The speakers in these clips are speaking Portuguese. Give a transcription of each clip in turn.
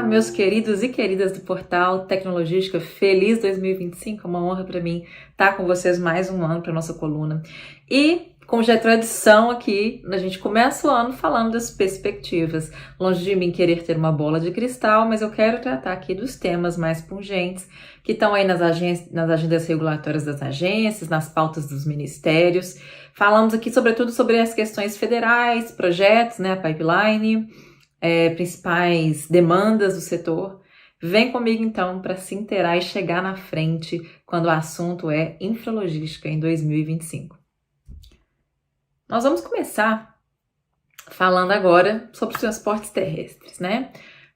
meus queridos e queridas do portal Tecnologística, feliz 2025, é uma honra para mim estar com vocês mais um ano para nossa coluna. E, como já é tradição aqui, a gente começa o ano falando das perspectivas. Longe de mim querer ter uma bola de cristal, mas eu quero tratar aqui dos temas mais pungentes que estão aí nas agendas regulatórias das agências, nas pautas dos ministérios. Falamos aqui sobretudo sobre as questões federais, projetos, a pipeline, principais demandas do setor. Vem comigo então para se inteirar e chegar na frente quando o assunto é infralogística em 2025. Nós vamos começar falando agora sobre os transportes terrestres,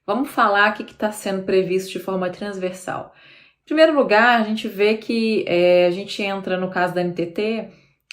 Vamos falar aqui que está sendo previsto de forma transversal. Em primeiro lugar, a gente vê que a gente entra, no caso da NTT,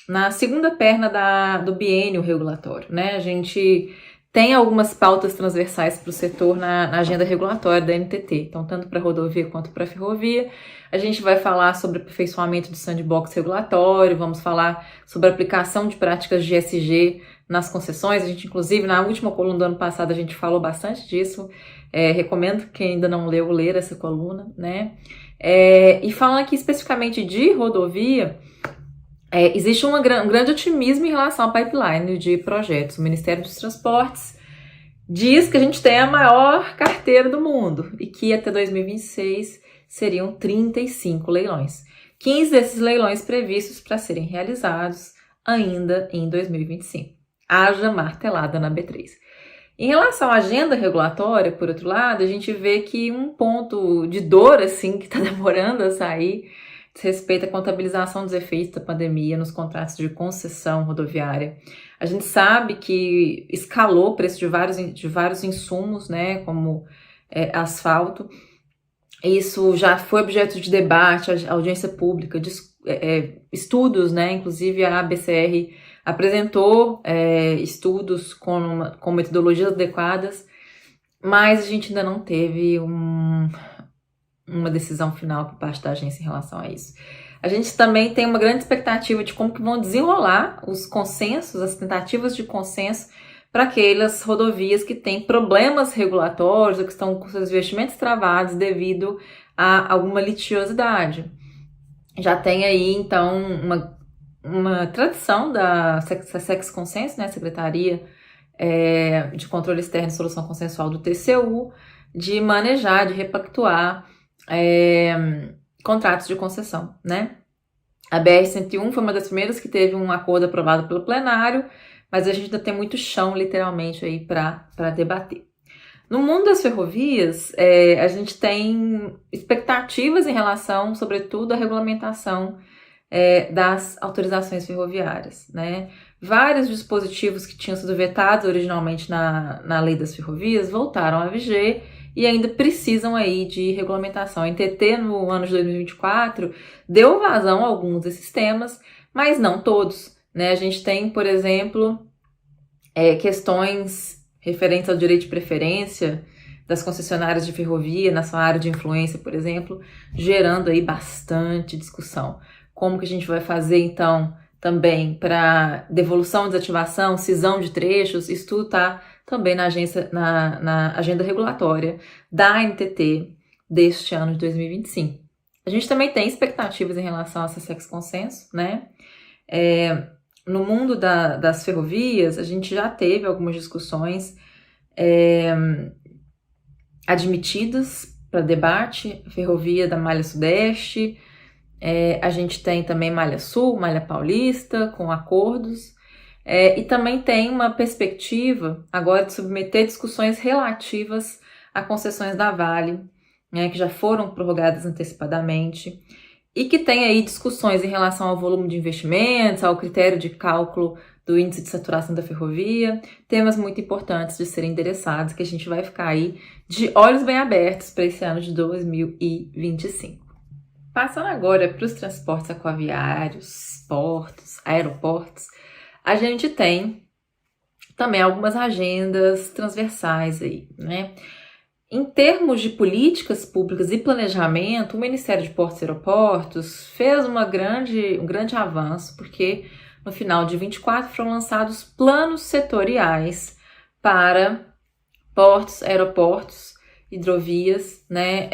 na segunda perna do biênio regulatório, A gente tem algumas pautas transversais para o setor na agenda regulatória da NTT, então tanto para rodovia quanto para ferrovia. A gente vai falar sobre o aperfeiçoamento do sandbox regulatório, vamos falar sobre a aplicação de práticas de ESG nas concessões. A gente, inclusive, na última coluna do ano passado, a gente falou bastante disso. Recomendo quem ainda não leu, ler essa coluna, E falando aqui especificamente de rodovia, existe um grande otimismo em relação à pipeline de projetos. O Ministério dos Transportes diz que a gente tem a maior carteira do mundo e que até 2026 seriam 35 leilões. 15 desses leilões previstos para serem realizados ainda em 2025. Haja martelada na B3. Em relação à agenda regulatória, por outro lado, a gente vê que um ponto de dor que está demorando a sair diz respeito à contabilização dos efeitos da pandemia nos contratos de concessão rodoviária. A gente sabe que escalou o preço de vários insumos, como asfalto. Isso já foi objeto de debate, audiência pública, estudos, Inclusive a ABCR apresentou estudos com metodologias adequadas, mas a gente ainda não teve uma decisão final por parte da agência em relação a isso. A gente também tem uma grande expectativa de como que vão desenrolar os consensos, as tentativas de consenso para aquelas rodovias que têm problemas regulatórios ou que estão com seus investimentos travados devido a alguma litigiosidade. Já tem aí, então, uma tradição da SEX Consenso, Secretaria de Controle Externo e Solução Consensual do TCU, de manejar, de repactuar contratos de concessão, A BR-101 foi uma das primeiras que teve um acordo aprovado pelo plenário, mas a gente ainda tem muito chão, literalmente, aí para debater. No mundo das ferrovias, a gente tem expectativas em relação, sobretudo, à regulamentação das autorizações ferroviárias, Vários dispositivos que tinham sido vetados originalmente na lei das ferrovias voltaram a viger e ainda precisam aí de regulamentação. A NTT, no ano de 2024, deu vazão a alguns desses temas, mas não todos, A gente tem, por exemplo, questões referentes ao direito de preferência das concessionárias de ferrovia na sua área de influência, por exemplo, gerando aí bastante discussão. Como que a gente vai fazer, então, também para devolução, desativação, cisão de trechos? Isso tudo está também na agenda regulatória da NTT deste ano de 2025. A gente também tem expectativas em relação a essa SEX Consenso, No mundo das ferrovias, a gente já teve algumas discussões admitidas para debate, ferrovia da Malha Sudeste, a gente tem também Malha Sul, Malha Paulista, com acordos, e também tem uma perspectiva agora de submeter discussões relativas a concessões da Vale, que já foram prorrogadas antecipadamente, e que tem aí discussões em relação ao volume de investimentos, ao critério de cálculo do índice de saturação da ferrovia, temas muito importantes de serem endereçados, que a gente vai ficar aí de olhos bem abertos para esse ano de 2025. Passando agora para os transportes aquaviários, portos, aeroportos, a gente tem também algumas agendas transversais aí, Em termos de políticas públicas e planejamento, o Ministério de Portos e Aeroportos fez um grande avanço, porque no final de 2024 foram lançados planos setoriais para portos, aeroportos hidrovias, né,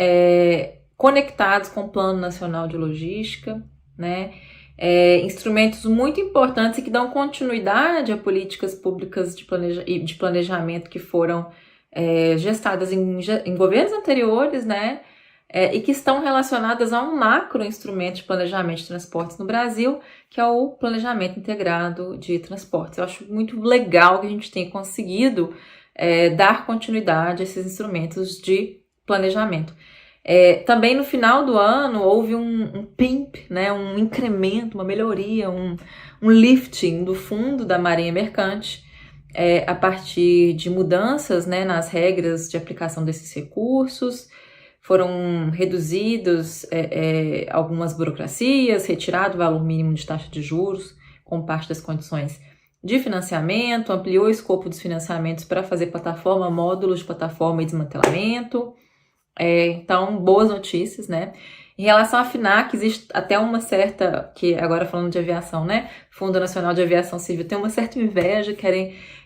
conectados com o Plano Nacional de Logística, né, instrumentos muito importantes e que dão continuidade a políticas públicas de planejamento que foram gestadas em governos anteriores, né, e que estão relacionadas a um macro instrumento de planejamento de transportes no Brasil, que é o Planejamento Integrado de Transportes. Eu acho muito legal que a gente tenha conseguido dar continuidade a esses instrumentos de planejamento. Também no final do ano houve um PIMP, né, um incremento, uma melhoria, um lifting do fundo da Marinha Mercante, a partir de mudanças, né, nas regras de aplicação desses recursos. Foram reduzidos algumas burocracias, retirado o valor mínimo de taxa de juros como parte das condições de financiamento, ampliou o escopo dos financiamentos para fazer plataforma, módulos de plataforma e desmantelamento. Então, boas notícias, né? Em relação à FNAC, existe até uma certa, que agora falando de aviação, né? Fundo Nacional de Aviação Civil, tem uma certa inveja,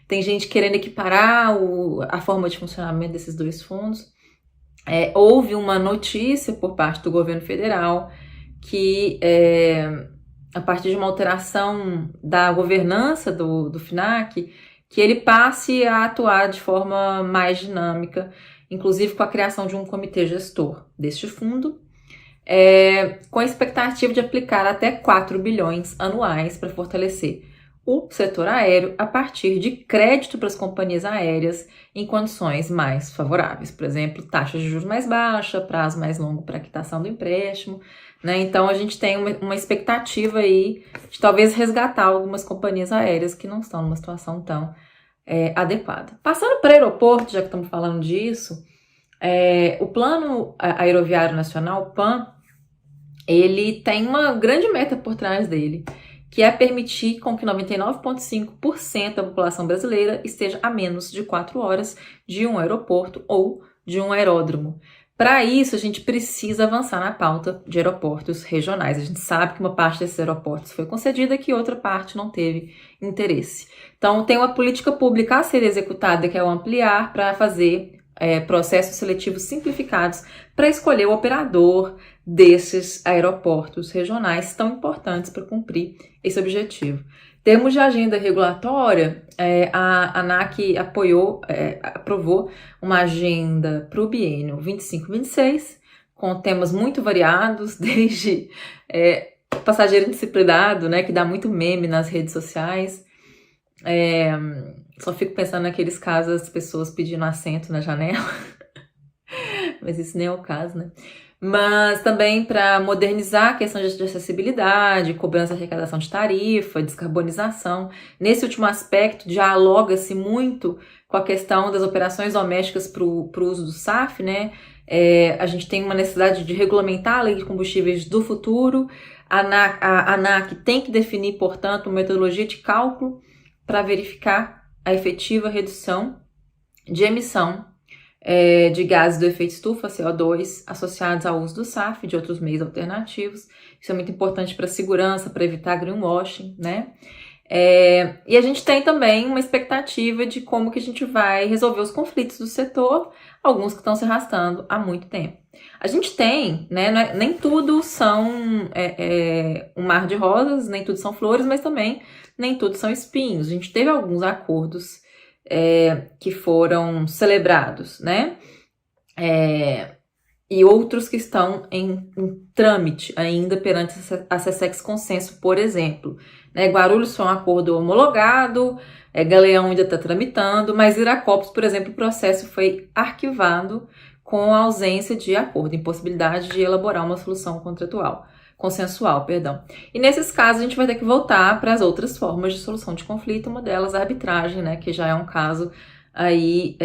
tem gente querendo equiparar a forma de funcionamento desses dois fundos. Houve uma notícia por parte do governo federal que, a partir de uma alteração da governança do FNAC, que ele passe a atuar de forma mais dinâmica, inclusive com a criação de um comitê gestor deste fundo, com a expectativa de aplicar até 4 bilhões anuais para fortalecer o setor aéreo a partir de crédito para as companhias aéreas em condições mais favoráveis. Por exemplo, taxas de juros mais baixa, prazo mais longo para a quitação do empréstimo, né? Então, a gente tem uma expectativa aí de talvez resgatar algumas companhias aéreas que não estão numa situação tão adequada. Passando para o aeroporto, já que estamos falando disso, o Plano Aeroviário Nacional, o PAN, ele tem uma grande meta por trás dele, que é permitir com que 99,5% da população brasileira esteja a menos de 4 horas de um aeroporto ou de um aeródromo. Para isso, a gente precisa avançar na pauta de aeroportos regionais. A gente sabe que uma parte desses aeroportos foi concedida e que outra parte não teve interesse. Então, tem uma política pública a ser executada, que é o ampliar para fazer processos seletivos simplificados para escolher o operador desses aeroportos regionais tão importantes para cumprir esse objetivo. Em termos de agenda regulatória, a ANAC aprovou uma agenda para o biênio 25-26, com temas muito variados, desde passageiro indisciplinado, né, que dá muito meme nas redes sociais. Só fico pensando naqueles casos, as pessoas pedindo assento na janela, mas isso nem é o caso, né? Mas também para modernizar a questão de acessibilidade, cobrança de arrecadação de tarifa, descarbonização. Nesse último aspecto, dialoga-se muito com a questão das operações domésticas para o uso do SAF, né? A gente tem uma necessidade de regulamentar a lei de combustíveis do futuro. A ANAC tem que definir, portanto, uma metodologia de cálculo para verificar a efetiva redução de emissão de gases do efeito estufa, CO2, associados ao uso do SAF e de outros meios alternativos. Isso é muito importante para a segurança, para evitar greenwashing, né? E a gente tem também uma expectativa de como que a gente vai resolver os conflitos do setor, alguns que estão se arrastando há muito tempo. A gente tem, né, nem tudo são um mar de rosas, nem tudo são flores, mas também nem tudo são espinhos. A gente teve alguns acordos que foram celebrados, né? E outros que estão em trâmite ainda perante a SESEX Consenso, por exemplo. Guarulhos foi um acordo homologado, Galeão ainda está tramitando, mas Viracopos, por exemplo, o processo foi arquivado com a ausência de acordo, impossibilidade de elaborar uma solução consensual. E nesses casos a gente vai ter que voltar para as outras formas de solução de conflito, uma delas a arbitragem, né, que já é um caso aí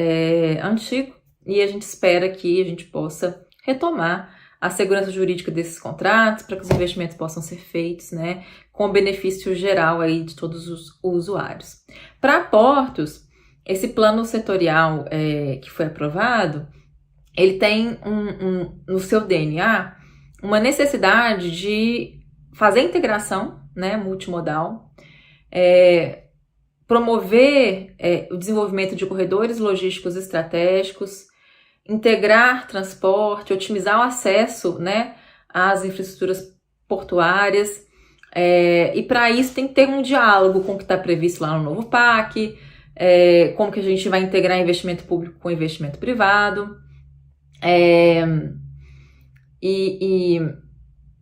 antigo, e a gente espera que a gente possa retomar a segurança jurídica desses contratos para que os investimentos possam ser feitos, né, com benefício geral aí de todos os usuários. Para portos, esse plano setorial que foi aprovado, ele tem no seu DNA uma necessidade de fazer integração, né, multimodal, promover o desenvolvimento de corredores logísticos estratégicos, integrar transporte, otimizar o acesso, né, às infraestruturas portuárias. E para isso tem que ter um diálogo com o que está previsto lá no novo PAC, como que a gente vai integrar investimento público com investimento privado. E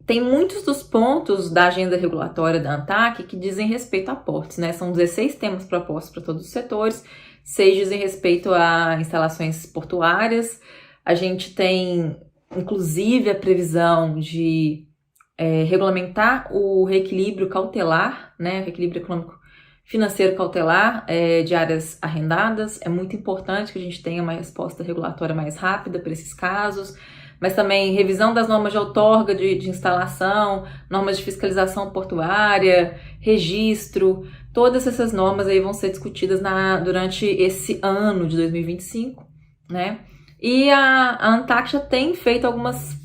tem muitos dos pontos da agenda regulatória da ANTAQ que dizem respeito a portos, né? São 16 temas propostos para todos os setores, 6 dizem respeito a instalações portuárias. A gente tem, inclusive, a previsão de regulamentar o reequilíbrio cautelar, né? O reequilíbrio econômico financeiro cautelar de áreas arrendadas. É muito importante que a gente tenha uma resposta regulatória mais rápida para esses casos, mas também revisão das normas de outorga de instalação, normas de fiscalização portuária, registro. Todas essas normas aí vão ser discutidas durante esse ano de 2025, né? E a ANTAQ já tem feito algumas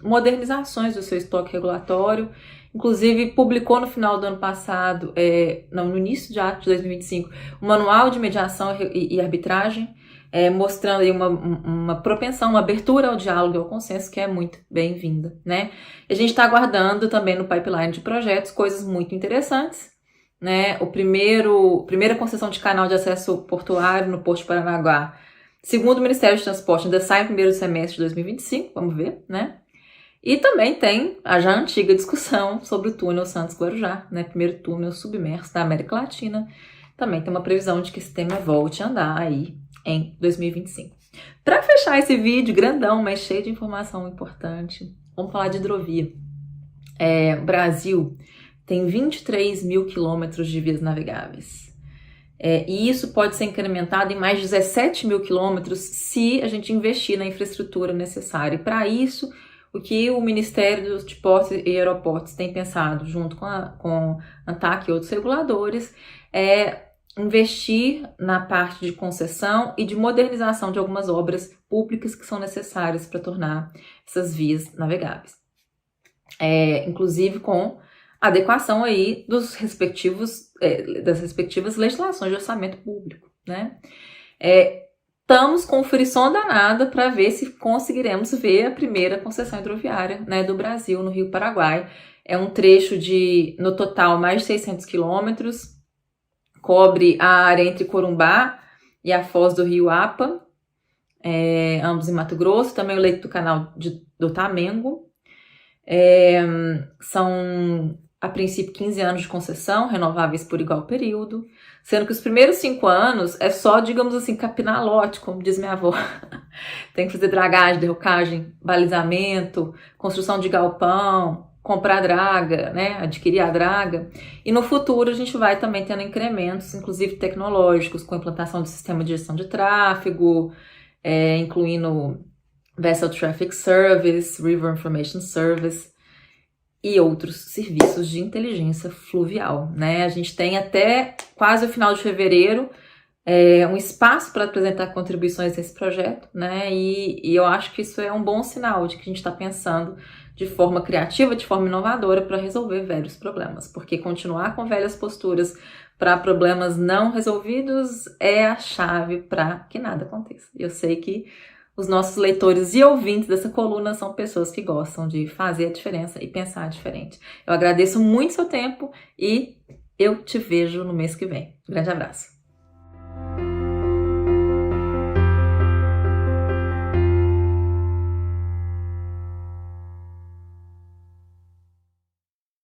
modernizações do seu estoque regulatório, inclusive publicou no final do ano passado, no início de 2025, o Manual de Mediação e Arbitragem, mostrando aí uma propensão, uma abertura ao diálogo e ao consenso que é muito bem-vinda, né? A gente está aguardando também no pipeline de projetos coisas muito interessantes, né? Primeira concessão de canal de acesso portuário no Porto de Paranaguá, segundo o Ministério de Transporte, ainda sai no primeiro semestre de 2025, vamos ver, né? E também tem a já antiga discussão sobre o túnel Santos-Guarujá, né? Primeiro túnel submerso da América Latina. Também tem uma previsão de que esse tema volte a andar aí em 2025. Para fechar esse vídeo grandão, mas cheio de informação importante, vamos falar de hidrovia. O Brasil tem 23 mil quilômetros de vias navegáveis. E isso pode ser incrementado em mais de 17 mil quilômetros se a gente investir na infraestrutura necessária. E para isso, o que o Ministério de Portos e Aeroportos tem pensado, junto com a ANTAQ e outros reguladores, é investir na parte de concessão e de modernização de algumas obras públicas que são necessárias para tornar essas vias navegáveis. Inclusive com adequação aí das respectivas legislações de orçamento público, né? Estamos com frição danada para ver se conseguiremos ver a primeira concessão hidroviária, né, do Brasil no Rio Paraguai. É um trecho de, no total, mais de 600 quilômetros, cobre a área entre Corumbá e a foz do Rio Apa, ambos em Mato Grosso, também o leito do canal do Tamengo. São, a princípio, 15 anos de concessão, renováveis por igual período, sendo que os primeiros 5 anos é só, digamos assim, capinar lote, como diz minha avó. Tem que fazer dragagem, derrocagem, balizamento, construção de galpão, comprar draga, né, adquirir a draga. E no futuro a gente vai também tendo incrementos, inclusive tecnológicos, com a implantação do sistema de gestão de tráfego, incluindo Vessel Traffic Service, River Information Service e outros serviços de inteligência fluvial, né? A gente tem até quase o final de fevereiro um espaço para apresentar contribuições desse projeto, né? E eu acho que isso é um bom sinal de que a gente está pensando de forma criativa, de forma inovadora para resolver velhos problemas, porque continuar com velhas posturas para problemas não resolvidos é a chave para que nada aconteça. Eu sei que os nossos leitores e ouvintes dessa coluna são pessoas que gostam de fazer a diferença e pensar diferente. Eu agradeço muito seu tempo e eu te vejo no mês que vem. Um grande abraço.